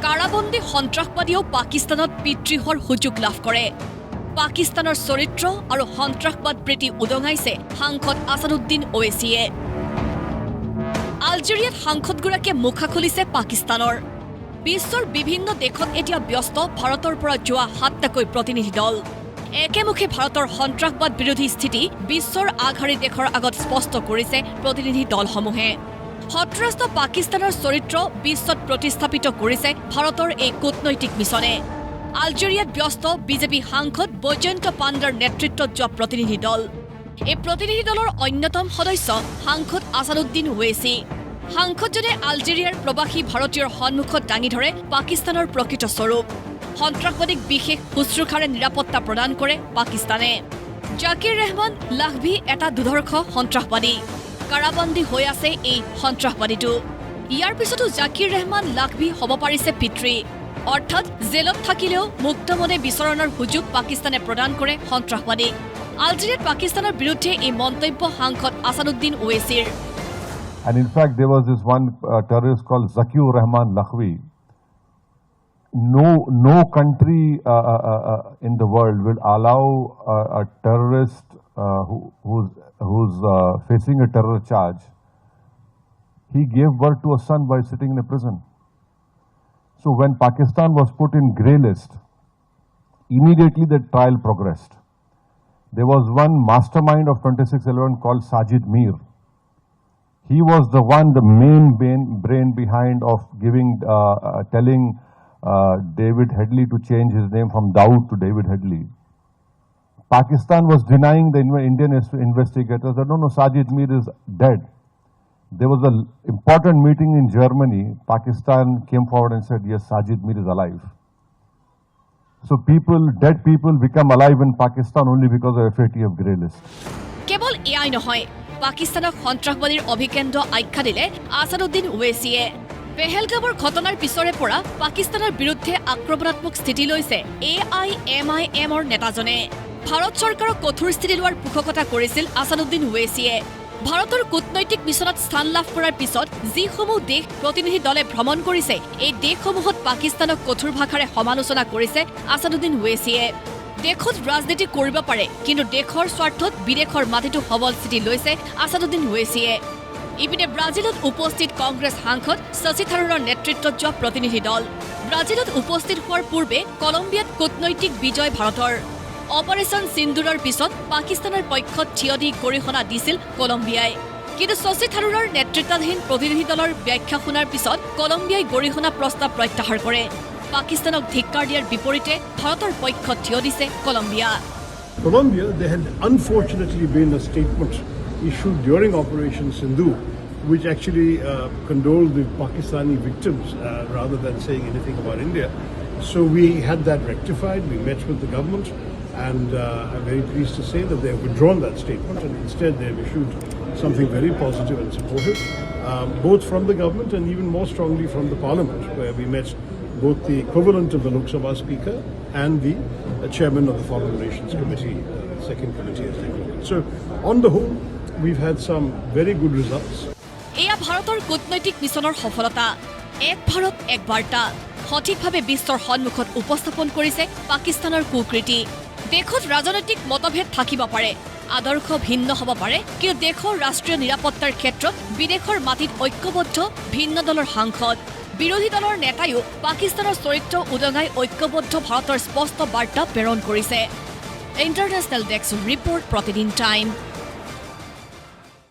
কাৰাবন্দী সন্ত্ৰাসবাদীও পাকিস্তানত পিতৃহৰ সুযোগ লাভ কৰে। পাকিস্তানৰ চৰিত্ৰ আৰু সন্ত্ৰাসবাদ প্ৰীতি উদঙাইছে সাংসদ আছাদুদ্দিন ওৱেইছিয়ে। আলজেৰিয়াত সাংসদগৰাকীয়ে মুখা খুলিছে পাকিস্তানৰ। বিশ্বৰ বিভিন্ন দেশত এতিয়া ব্যস্ত ভাৰতৰ পৰা যোৱা 7টাকৈ প্ৰতিনিধি দল। একেমুখে ভাৰতৰ সন্ত্ৰাসবাদ বিৰোধী স্থিতি বিশ্বৰ আগশাৰীৰ দেশৰ আগত স্পষ্ট কৰিছে প্ৰতিনিধি দলসমূহে। সন্ত্ৰাস্ত পাকিস্তানৰ চৰিত্ৰ বিশ্বত প্ৰতিস্থাপিত কৰিছে ভাৰতৰ এই কূটনৈতিক মিছনে। আলজেৰিয়াত ব্যস্ত বিজেপি সাংসদ বৈজয়ন্ত পাণ্ডাৰ নেতৃত্বত যোৱা প্ৰতিনিধি দল। এই প্ৰতিনিধি দলৰ অন্যতম সদস্য সাংসদ আছাদুদ্দিন ওৱেইছি। সাংসদজনে আলজেৰিয়াৰ প্ৰৱাসী ভাৰতীয়ৰ সন্মুখত দাঙি ধৰে পাকিস্তানৰ প্ৰকৃত স্বৰূপ। সন্ত্ৰাসবাদীক বিশেষ শুশ্ৰূষাৰে নিৰাপত্তা প্ৰদান কৰে পাকিস্তানে। জাকিৰ ৰেহমান লাখভি এটা দুৰ্ধৰ্ষ সন্ত্ৰাসবাদী। কাৰাবন্দী হৈ আছে এই সন্ত্ৰাসবাদীটো। ইয়াৰ পিছতো জাকিৰ ৰেহমান লাখভি হ'ব পাৰিছে পিতৃ, অৰ্থাৎ জেলত থাকিলেও মুক্তমনে বিচৰণৰ সুযোগ পাকিস্তানে প্ৰদান কৰে সন্ত্ৰাসবাদীক। আলজেৰিয়াত পাকিস্তানৰ বিৰুদ্ধে এই মন্তব্য সাংসদ Asaduddin ওৱেইছিৰ। And in fact, there was this one terrorist called Zakir Rahman Lakhvi. No country in the world will allow a terrorist who's facing a terror charge. He gave birth to a son by sitting in a prison. So when Pakistan was put in grey list, immediately the trial progressed. There was one mastermind of 2611 called Sajid Mir. He was the main brain behind of telling David Headley to change his name from Dawood to David Headley. Pakistan was denying the Indian investigators that no, Sajid Mir is dead. There was an important meeting in Germany. Pakistan came forward and said, yes, Sajid Mir is alive. So dead people become alive in Pakistan only because of FATF grey list. কেৱল এয়াই নহয়, পাকিস্তানক সন্ত্ৰাসবাদীৰ অভিকেন্দ্ৰ আখ্যা দিলে আছাদুদ্দিন ওৱেইছিয়ে। পেহেলগামৰ ঘটনাৰ পিছৰে পৰা পাকিস্তানৰ বিৰুদ্ধে আক্ৰমণাত্মক স্থিতি লৈছে AIMIMৰ নেতাজনে। ভাৰত চৰকাৰক কঠোৰ স্থিতি লোৱাৰ পোষকতা কৰিছিল আছাদুদ্দিন ওৱেইছিয়ে। ভাৰতৰ কূটনৈতিক মিছনত স্থান লাভ কৰাৰ পিছত যিসমূহ দেশ প্ৰতিনিধি দলে ভ্ৰমণ কৰিছে, এই দেশসমূহত পাকিস্তানক কঠোৰ ভাষাৰে সমালোচনা কৰিছে আছাদুদ্দিন ওৱেইছিয়ে। দেশত ৰাজনীতি কৰিব পাৰে, কিন্তু দেশৰ স্বাৰ্থত বিদেশৰ মাটিটো সবল স্থিতি লৈছে আছাদুদ্দিন ওৱেইছিয়ে। ইপিনে ব্ৰাজিলত উপস্থিত কংগ্ৰেছ সাংসদ শশী থাৰুৰৰ নেতৃত্বত যোৱা প্ৰতিনিধি দল। ব্ৰাজিলত উপস্থিত হোৱাৰ পূৰ্বে কলম্বিয়াত কূটনৈতিক বিজয় ভাৰতৰ। অপাৰেশ্যন সিন্দুৰৰ পিছত পাকিস্তানৰ পক্ষত থিয় দি গৰিহণা দিছিল কলম্বিয়াই। কিন্তু শশী থাৰুৰৰ নেতৃত্বাধীন প্ৰতিনিধি দলৰ ব্যাখ্যা শুনাৰ পিছত কলম্বিয়াই গৰিহণা প্ৰস্তাৱ প্ৰত্যাহাৰ কৰে। পাকিস্তানক ধিক্কাৰ দিয়াৰ বিপৰীতে ভাৰতৰ পক্ষত থিয় দিছে Columbia. Colombia, there had unfortunately been a statement issued during Operation Sindhu, which actually condoled the Pakistani victims rather than saying anything about India. So we had that rectified. We met with the government, and I'm very pleased to say that they have withdrawn that statement, and instead they have issued something very positive and supportive, both from the government and even more strongly from the Parliament, where we met both the equivalent of the Lok Sabha Speaker and the chairman of the Foreign Relations Committee, second committee as they call it. So on the whole, we've had some very good results. এয়া ভাৰতৰ কূটনৈতিক মিছনৰ সফলতা। এক ভাৰত এক বাৰ্তা সঠিকভাৱে বিশ্বৰ সন্মুখত উপস্থাপন কৰিছে পাকিস্তানৰ কুকৃতি। দেশত ৰাজনৈতিক মতভেদ থাকিব পাৰে, আদৰ্শ ভিন্ন হ'ব পাৰে, কিন্তু দেশৰ ৰাষ্ট্ৰীয় নিৰাপত্তাৰ ক্ষেত্ৰত বিদেশৰ মাটিত ঐক্যবদ্ধ ভিন্ন দলৰ সাংসদ। বিৰোধী দলৰ নেতায়ো পাকিস্তানৰ চৰিত্ৰ উদঙাই ঐক্যবদ্ধ ভাৰতৰ স্পষ্ট বাৰ্তা প্ৰেৰণ কৰিছে। ইণ্টাৰনেশ্যনেল ডেস্ক ৰিপৰ্ট, প্ৰতিদিন টাইম।